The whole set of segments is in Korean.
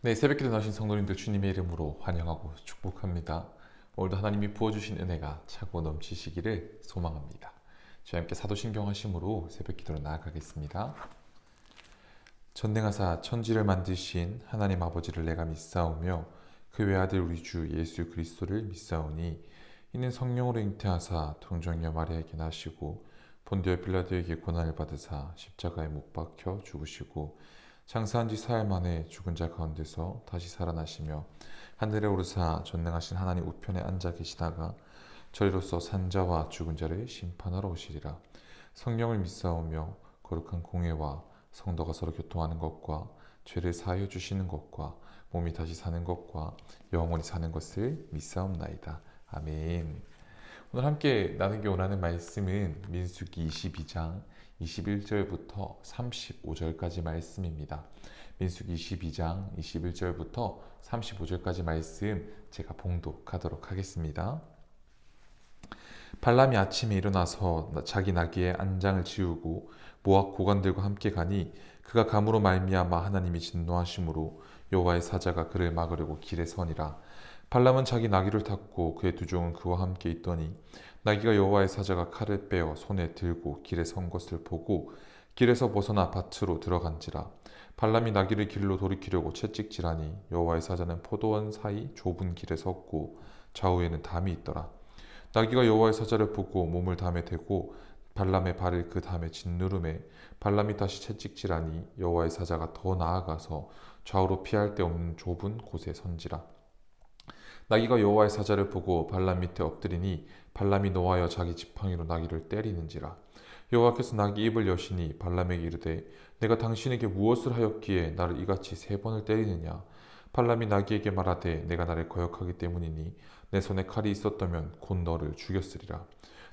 네, 새벽기도 나신 성도님들 주님의 이름으로 환영하고 축복합니다. 오늘도 하나님이 부어주신 은혜가 차고 넘치시기를 소망합니다. 저희 함께 사도신경 하심으로 새벽기도로 나아가겠습니다. 전능하사 천지를 만드신 하나님 아버지를 내가 믿사오며 그 외아들 우리 주 예수 그리스도를 믿사오니 이는 성령으로 잉태하사 동정녀 마리아에게 나시고 본디오 빌라도에게 고난을 받으사 십자가에 못 박혀 죽으시고 장사한 지 사흘 만에 죽은 자 가운데서 다시 살아나시며 하늘에 오르사 전능하신 하나님 우편에 앉아 계시다가 저리로서 산자와 죽은 자를 심판하러 오시리라. 성령을 믿사오며 거룩한 공회와 성도가 서로 교통하는 것과 죄를 사하여 주시는 것과 몸이 다시 사는 것과 영원히 사는 것을 믿사옵나이다. 아멘. 오늘 함께 나누기 원하는 말씀은 민수기 22장 21절부터 35절까지 말씀입니다. 민수기 22장 21절부터 35절까지 말씀 제가 봉독하도록 하겠습니다. 발람이 아침에 일어나서 자기 나귀의 안장을 지우고 모압 고관들과 함께 가니 그가 감으로 말미암아 하나님이 진노하심으로 여호와의 사자가 그를 막으려고 길에 서니라. 발람은 자기 나귀를 탔고 그의 두 종은 그와 함께 있더니 나귀가 여호와의 사자가 칼을 빼어 손에 들고 길에 선 것을 보고 길에서 벗어나 밭으로 들어간지라. 발람이 나귀를 길로 돌이키려고 채찍질하니 여호와의 사자는 포도원 사이 좁은 길에 섰고 좌우에는 담이 있더라. 나귀가 여호와의 사자를 보고 몸을 담에 대고 발람의 발을 그 담에 짓누르매 발람이 다시 채찍질하니 여호와의 사자가 더 나아가서 좌우로 피할 데 없는 좁은 곳에 선지라. 나귀가 여호와의 사자를 보고 발람 밑에 엎드리니 발람이 노하여 자기 지팡이로 나귀를 때리는지라. 여호와께서 나귀 입을 여시니 발람에게 이르되 내가 당신에게 무엇을 하였기에 나를 이같이 세 번을 때리느냐. 발람이 나귀에게 말하되 내가 나를 거역하기 때문이니 내 손에 칼이 있었다면 곧 너를 죽였으리라.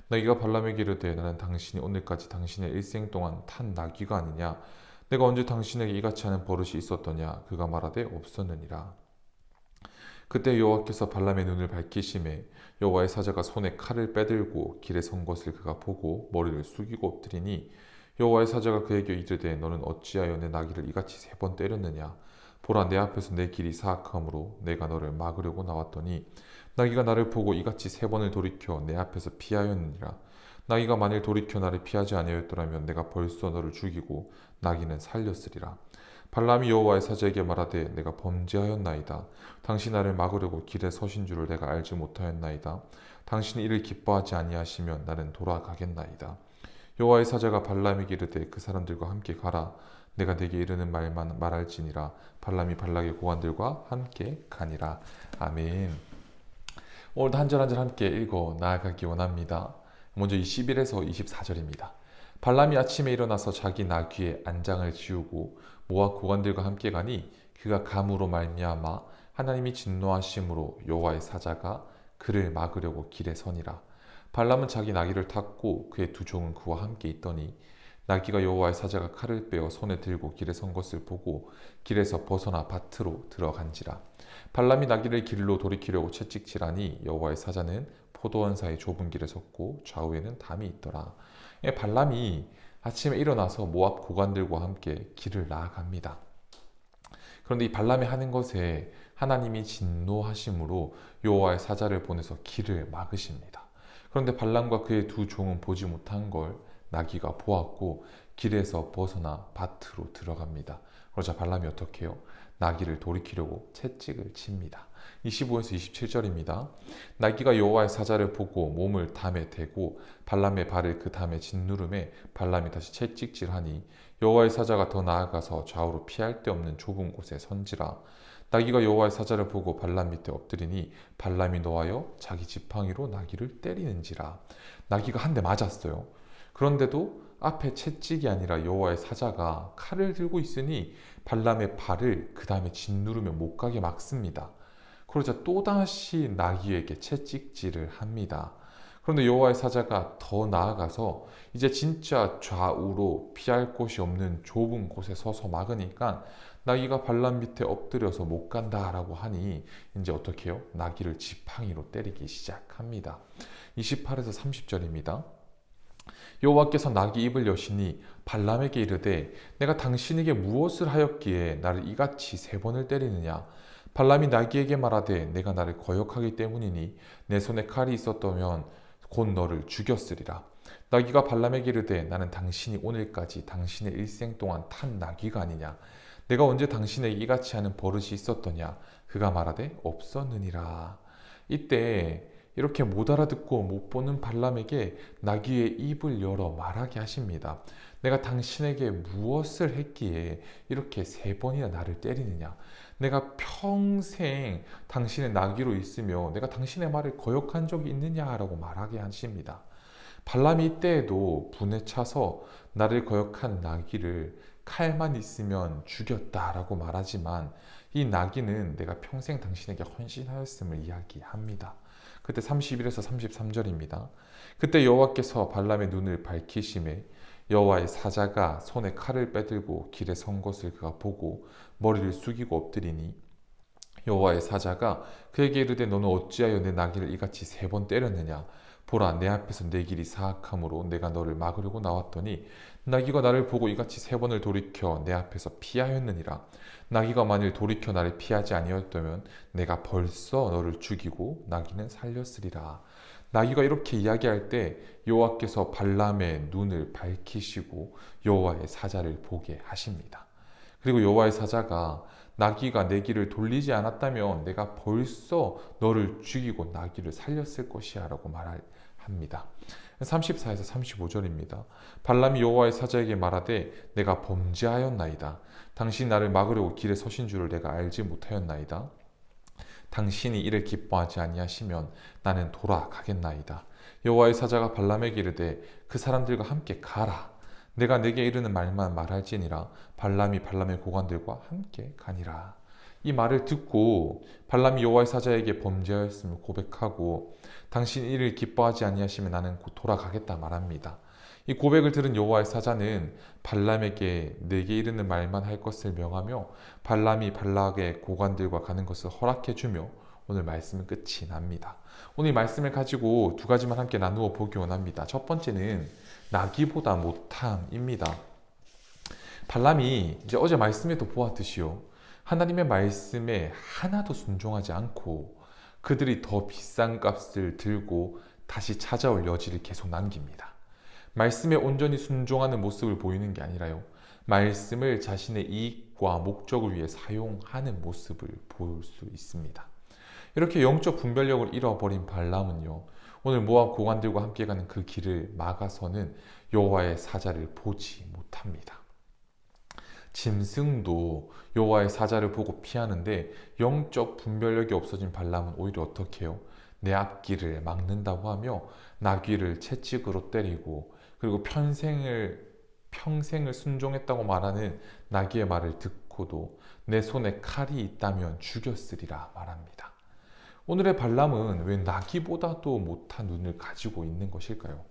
나귀가 발람에게 이르되 나는 당신이 오늘까지 당신의 일생 동안 탄 나귀가 아니냐. 내가 언제 당신에게 이같이 하는 버릇이 있었더냐. 그가 말하되 없었느니라. 그때 여호와께서 발람의 눈을 밝히심에 여호와의 사자가 손에 칼을 빼들고 길에 선 것을 그가 보고 머리를 숙이고 엎드리니 여호와의 사자가 그에게 이르되 너는 어찌하여 내 나귀를 이같이 세 번 때렸느냐. 보라 내 앞에서 내 길이 사악함으로 내가 너를 막으려고 나왔더니 나귀가 나를 보고 이같이 세 번을 돌이켜 내 앞에서 피하였느니라. 나귀가 만일 돌이켜 나를 피하지 아니하였더라면 내가 벌써 너를 죽이고 나귀는 살렸으리라. 발람이 여호와의 사자에게 말하되 내가 범죄하였나이다. 당신 나를 막으려고 길에 서신 줄을 내가 알지 못하였나이다. 당신이 이를 기뻐하지 아니하시면 나는 돌아가겠나이다. 여호와의 사자가 발람에게 이르되 그 사람들과 함께 가라. 내가 네게 이르는 말만 말할지니라. 발람이 발락의 고관들과 함께 가니라. 아멘. 오늘도 한 절 한 절 함께 읽어 나아가기 원합니다. 먼저 21에서 24절입니다. 발람이 아침에 일어나서 자기 나귀의 안장을 지우고 모압 고관들과 함께 가니 그가 감으로 말미암아 하나님이 진노하심으로 여호와의 사자가 그를 막으려고 길에 서니라. 발람은 자기 나귀를 탔고 그의 두 종은 그와 함께 있더니 나귀가 여호와의 사자가 칼을 빼어 손에 들고 길에 선 것을 보고 길에서 벗어나 밭으로 들어간지라. 발람이 나귀를 길로 돌이키려고 채찍질하니 여호와의 사자는 포도원 사이 좁은 길에 섰고 좌우에는 담이 있더라. 발람이 아침에 일어나서 모압 고관들과 함께 길을 나아갑니다. 그런데 이 발람이 하는 것에 하나님이 진노하심으로 여호와의 사자를 보내서 길을 막으십니다. 그런데 발람과 그의 두 종은 보지 못한 걸 나귀가 보았고 길에서 벗어나 밭으로 들어갑니다. 그러자 발람이 어떻게 해요? 나귀를 돌이키려고 채찍을 칩니다. 25에서 27절입니다. 나귀가 여호와의 사자를 보고 몸을 담에 대고 발람의 발을 그 담에 짓누르매 발람이 다시 채찍질하니 여호와의 사자가 더 나아가서 좌우로 피할 데 없는 좁은 곳에 선지라. 나귀가 여호와의 사자를 보고 발람 밑에 엎드리니 발람이 노하여 자기 지팡이로 나귀를 때리는지라. 나귀가 한 대 맞았어요. 그런데도 앞에 채찍이 아니라 여호와의 사자가 칼을 들고 있으니 발람의 발을 그 다음에 짓누르며 못 가게 막습니다. 그러자 또다시 나귀에게 채찍질을 합니다. 그런데 여호와의 사자가 더 나아가서 이제 진짜 좌우로 피할 곳이 없는 좁은 곳에 서서 막으니까 나귀가 발람 밑에 엎드려서 못 간다라고 하니 이제 어떻게 해요? 나귀를 지팡이로 때리기 시작합니다. 28에서 30절입니다. 여호와께서 나귀 입을 여시니 발람에게 이르되 내가 당신에게 무엇을 하였기에 나를 이같이 세 번을 때리느냐. 발람이 나귀에게 말하되 내가 나를 거역하기 때문이니 내 손에 칼이 있었다면 곧 너를 죽였으리라. 나귀가 발람에게 이르되 나는 당신이 오늘까지 당신의 일생 동안 탄 나귀가 아니냐. 내가 언제 당신에게 이같이 하는 버릇이 있었더냐. 그가 말하되 없었느니라. 이때 이렇게 못 알아듣고 못 보는 발람에게 나귀의 입을 열어 말하게 하십니다. 내가 당신에게 무엇을 했기에 이렇게 세 번이나 나를 때리느냐. 내가 평생 당신의 나귀로 있으며 내가 당신의 말을 거역한 적이 있느냐라고 말하게 하십니다. 발람이 이때에도 분에 차서 나를 거역한 나귀를 칼만 있으면 죽였다라고 말하지만 이 나귀는 내가 평생 당신에게 헌신하였음을 이야기합니다. 그때 31에서 33절입니다. 그때 여호와께서 발람의 눈을 밝히심에 여호와의 사자가 손에 칼을 빼들고 길에 선 것을 그가 보고 머리를 숙이고 엎드리니 여호와의 사자가 그에게 이르되 너는 어찌하여 내 나귀를 이같이 세 번 때렸느냐. 보라 내 앞에서 내 길이 사악함으로 내가 너를 막으려고 나왔더니 나귀가 나를 보고 이같이 세 번을 돌이켜 내 앞에서 피하였느니라. 나귀가 만일 돌이켜 나를 피하지 아니었다면 내가 벌써 너를 죽이고 나귀는 살렸으리라. 나귀가 이렇게 이야기할 때 여호와께서 발람의 눈을 밝히시고 여호와의 사자를 보게 하십니다. 그리고 여호와의 사자가 나귀가 내 길을 돌리지 않았다면 내가 벌써 너를 죽이고 나귀를 살렸을 것이야 라고 말합니다. 34에서 35절입니다. 발람이 여호와의 사자에게 말하되 내가 범죄하였나이다. 당신이 나를 막으려고 길에 서신 줄을 내가 알지 못하였나이다. 당신이 이를 기뻐하지 아니하시면 나는 돌아가겠나이다. 여호와의 사자가 발람에게 이르되 그 사람들과 함께 가라. 내가 내게 이르는 말만 말할지니라. 발람이 발람의 고관들과 함께 가니라. 이 말을 듣고 발람이 여호와의 사자에게 범죄하였음을 고백하고 당신 이를 기뻐하지 아니하시면 나는 곧 돌아가겠다 말합니다. 이 고백을 들은 여호와의 사자는 발람에게 내게 이르는 말만 할 것을 명하며 발람이 발락의 고관들과 가는 것을 허락해 주며 오늘 말씀은 끝이 납니다. 오늘 말씀을 가지고 두 가지만 함께 나누어 보기 원합니다. 첫 번째는 나귀보다 못함입니다. 발람이 이제 어제 말씀에도 보았듯이요. 하나님의 말씀에 하나도 순종하지 않고 그들이 더 비싼 값을 들고 다시 찾아올 여지를 계속 남깁니다. 말씀에 온전히 순종하는 모습을 보이는 게 아니라요. 말씀을 자신의 이익과 목적을 위해 사용하는 모습을 볼 수 있습니다. 이렇게 영적 분별력을 잃어버린 발람은요. 오늘 모압 고관들과 함께 가는 그 길을 막아서는 여호와의 사자를 보지 못합니다. 짐승도 여호와의 사자를 보고 피하는데 영적 분별력이 없어진 발람은 오히려 어떻게 해요? 내 앞길을 막는다고 하며 나귀를 채찍으로 때리고 그리고 평생을 순종했다고 말하는 나귀의 말을 듣고도 내 손에 칼이 있다면 죽였으리라 말합니다. 오늘의 발람은 왜 나귀보다도 못한 눈을 가지고 있는 것일까요?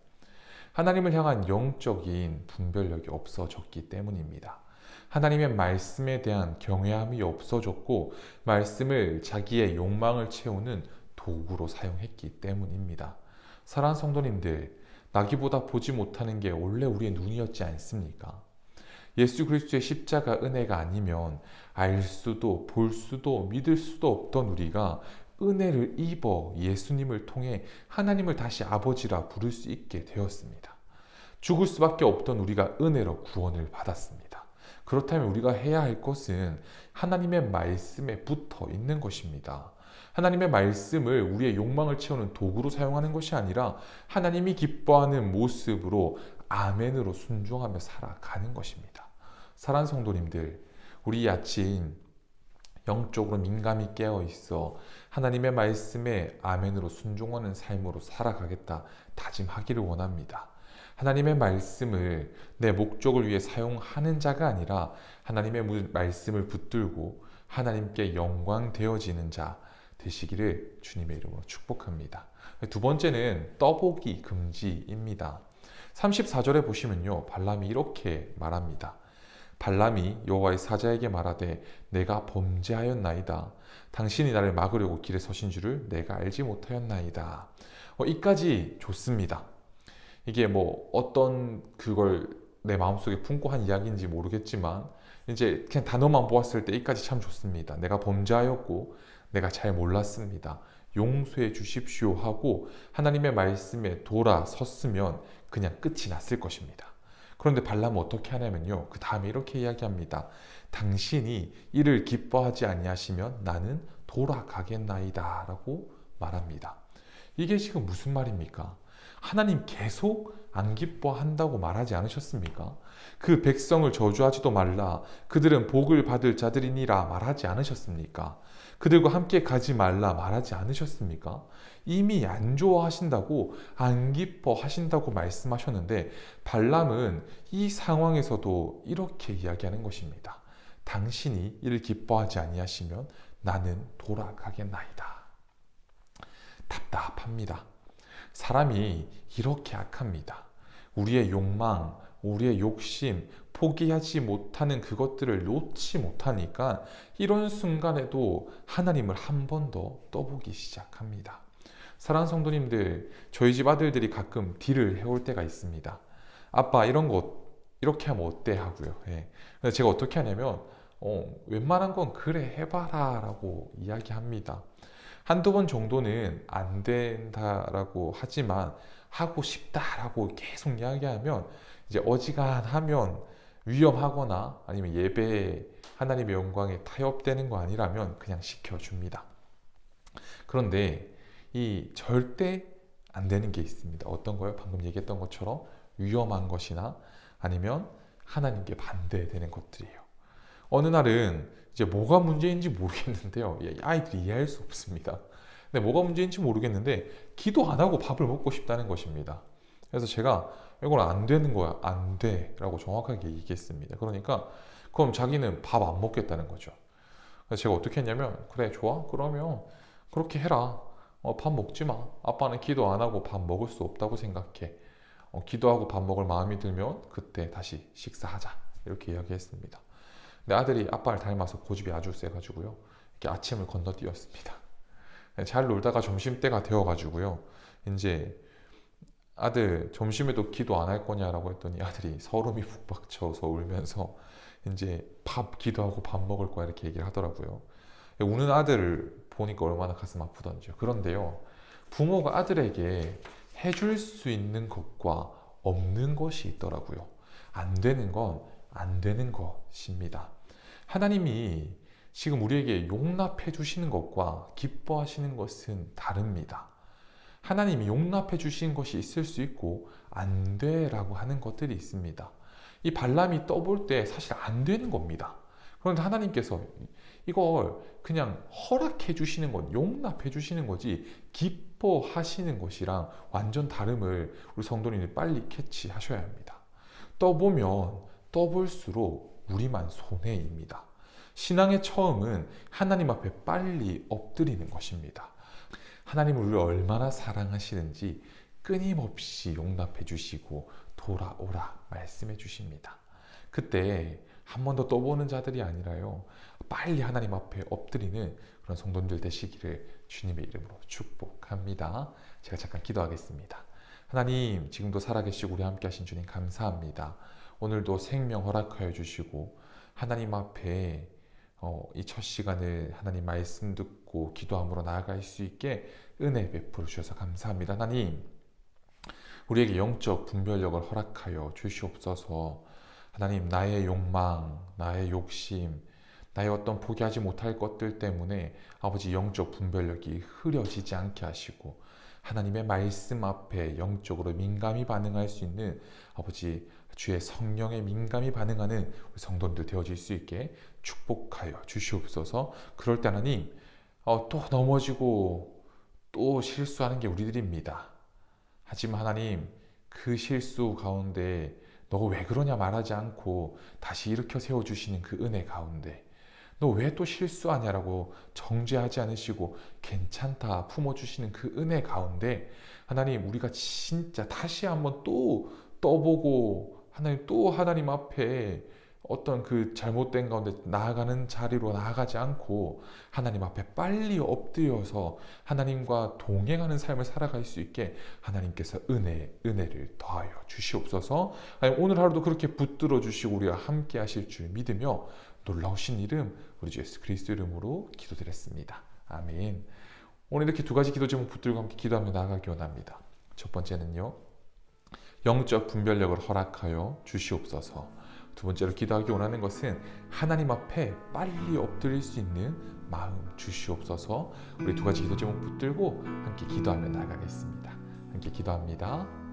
하나님을 향한 영적인 분별력이 없어졌기 때문입니다. 하나님의 말씀에 대한 경외함이 없어졌고 말씀을 자기의 욕망을 채우는 도구로 사용했기 때문입니다. 사랑하는 성도님들, 나귀보다 보지 못하는 게 원래 우리의 눈이었지 않습니까? 예수 그리스도의 십자가 은혜가 아니면 알 수도 볼 수도 믿을 수도 없던 우리가 은혜를 입어 예수님을 통해 하나님을 다시 아버지라 부를 수 있게 되었습니다. 죽을 수밖에 없던 우리가 은혜로 구원을 받았습니다. 그렇다면 우리가 해야 할 것은 하나님의 말씀에 붙어 있는 것입니다. 하나님의 말씀을 우리의 욕망을 채우는 도구로 사용하는 것이 아니라 하나님이 기뻐하는 모습으로 아멘으로 순종하며 살아가는 것입니다. 사랑하는 성도님들, 우리 아침 영적으로 민감히 깨어 있어 하나님의 말씀에 아멘으로 순종하는 삶으로 살아가겠다 다짐하기를 원합니다. 하나님의 말씀을 내 목적을 위해 사용하는 자가 아니라 하나님의 말씀을 붙들고 하나님께 영광 되어지는 자 되시기를 주님의 이름으로 축복합니다. 두 번째는 떠보기 금지입니다. 34절에 보시면요, 발람이 이렇게 말합니다. 발람이 여호와의 사자에게 말하되 내가 범죄하였나이다. 당신이 나를 막으려고 길에 서신 줄을 내가 알지 못하였나이다. 이까지 좋습니다. 이게 뭐 어떤 그걸 내 마음속에 품고 한 이야기인지 모르겠지만 이제 그냥 단어만 보았을 때 이까지 참 좋습니다. 내가 범죄하였고 내가 잘 몰랐습니다. 용서해 주십시오 하고 하나님의 말씀에 돌아섰으면 그냥 끝이 났을 것입니다. 그런데 발람은 어떻게 하냐면요. 그 다음에 이렇게 이야기합니다. 당신이 이를 기뻐하지 아니하시면 나는 돌아가겠나이다 라고 말합니다. 이게 지금 무슨 말입니까? 하나님 계속 안 기뻐한다고 말하지 않으셨습니까? 그 백성을 저주하지도 말라. 그들은 복을 받을 자들이니라 말하지 않으셨습니까? 그들과 함께 가지 말라 말하지 않으셨습니까? 이미 안 좋아하신다고 안 기뻐하신다고 말씀하셨는데 발람은 이 상황에서도 이렇게 이야기하는 것입니다. 당신이 이를 기뻐하지 아니하시면 나는 돌아가겠나이다. 답답합니다. 사람이 이렇게 악합니다. 우리의 욕망, 우리의 욕심, 포기하지 못하는 그것들을 놓지 못하니까 이런 순간에도 하나님을 한 번 더 떠보기 시작합니다. 사랑하는 성도님들, 저희 집 아들들이 가끔 딜을 해올 때가 있습니다. 아빠 이런 거 이렇게 하면 어때? 하고요. 예. 그래서 제가 어떻게 하냐면 웬만한 건 그래 해봐라 라고 이야기합니다. 한두 번 정도는 안 된다라고 하지만 하고 싶다라고 계속 이야기하면 이제 어지간하면 위험하거나 아니면 예배에 하나님의 영광에 타협되는 거 아니라면 그냥 시켜줍니다. 그런데 이 절대 안 되는 게 있습니다. 어떤 거요? 방금 얘기했던 것처럼 위험한 것이나 아니면 하나님께 반대되는 것들이에요. 어느 날은 이제 뭐가 문제인지 모르겠는데요. 아이들이 이해할 수 없습니다. 근데 뭐가 문제인지 모르겠는데 기도 안 하고 밥을 먹고 싶다는 것입니다. 그래서 제가 이건 안 되는 거야. 안 돼. 라고 정확하게 얘기했습니다. 그러니까 그럼 자기는 밥 안 먹겠다는 거죠. 그래서 제가 어떻게 했냐면 그래 좋아? 그러면 그렇게 해라. 밥 먹지 마. 아빠는 기도 안 하고 밥 먹을 수 없다고 생각해. 기도하고 밥 먹을 마음이 들면 그때 다시 식사하자. 이렇게 이야기했습니다. 근데 아들이 아빠를 닮아서 고집이 아주 세가지고요. 이렇게 아침을 건너뛰었습니다. 잘 놀다가 점심때가 되어가지고요. 이제 아들 점심에도 기도 안 할 거냐라고 했더니 아들이 서름이 북박 쳐서 울면서 이제 밥 기도하고 밥 먹을 거야 이렇게 얘기를 하더라고요. 우는 아들을 보니까 얼마나 가슴 아프던지요. 그런데요. 부모가 아들에게 해줄 수 있는 것과 없는 것이 있더라고요. 안 되는 건 안 되는 것입니다. 하나님이 지금 우리에게 용납해 주시는 것과 기뻐하시는 것은 다릅니다. 하나님이 용납해 주신 것이 있을 수 있고 안 돼라고 하는 것들이 있습니다. 이 발람이 떠볼 때 사실 안 되는 겁니다. 그런데 하나님께서 이걸 그냥 허락해 주시는 것, 용납해 주시는 거지 기뻐하시는 것이랑 완전 다름을 우리 성도님이 빨리 캐치하셔야 합니다. 떠보면 떠볼수록 우리만 손해입니다. 신앙의 처음은 하나님 앞에 빨리 엎드리는 것입니다. 하나님을 우리를 얼마나 사랑하시는지 끊임없이 용납해 주시고 돌아오라 말씀해 주십니다. 그때 한 번 더 떠보는 자들이 아니라요. 빨리 하나님 앞에 엎드리는 그런 성도님들 되시기를 주님의 이름으로 축복합니다. 제가 잠깐 기도하겠습니다. 하나님, 지금도 살아계시고 우리 함께 하신 주님 감사합니다. 오늘도 생명 허락하여 주시고 하나님 앞에 이 첫 시간을 하나님 말씀 듣고 기도함으로 나아갈 수 있게 은혜 베풀어 주셔서 감사합니다. 하나님, 우리에게 영적 분별력을 허락하여 주시옵소서. 하나님, 나의 욕망, 나의 욕심, 나의 어떤 포기하지 못할 것들 때문에 아버지 영적 분별력이 흐려지지 않게 하시고 하나님의 말씀 앞에 영적으로 민감히 반응할 수 있는 아버지 주의 성령에 민감히 반응하는 우리 성도님들 되어질 수 있게 축복하여 주시옵소서. 그럴 때 하나님 또 넘어지고 또 실수하는 게 우리들입니다. 하지만 하나님 그 실수 가운데 너 왜 그러냐 말하지 않고 다시 일으켜 세워주시는 그 은혜 가운데 너 왜 또 실수하냐라고 정죄하지 않으시고 괜찮다 품어주시는 그 은혜 가운데 하나님 우리가 진짜 다시 한번 또 떠보고 하나님 또 하나님 앞에 어떤 그 잘못된 가운데 나아가는 자리로 나아가지 않고 하나님 앞에 빨리 엎드려서 하나님과 동행하는 삶을 살아갈 수 있게 하나님께서 은혜를 더하여 주시옵소서. 오늘 하루도 그렇게 붙들어 주시고 우리와 함께 하실 줄 믿으며 놀라우신 이름 우리 주 예수 그리스도 이름으로 기도드렸습니다. 아멘. 오늘 이렇게 두 가지 기도 제목 붙들고 함께 기도하며 나아가기 원합니다. 첫 번째는요, 영적 분별력을 허락하여 주시옵소서. 두 번째로 기도하기 원하는 것은 하나님 앞에 빨리 엎드릴 수 있는 마음 주시옵소서. 우리 두 가지 기도 제목 붙들고 함께 기도하며 나아가겠습니다. 함께 기도합니다.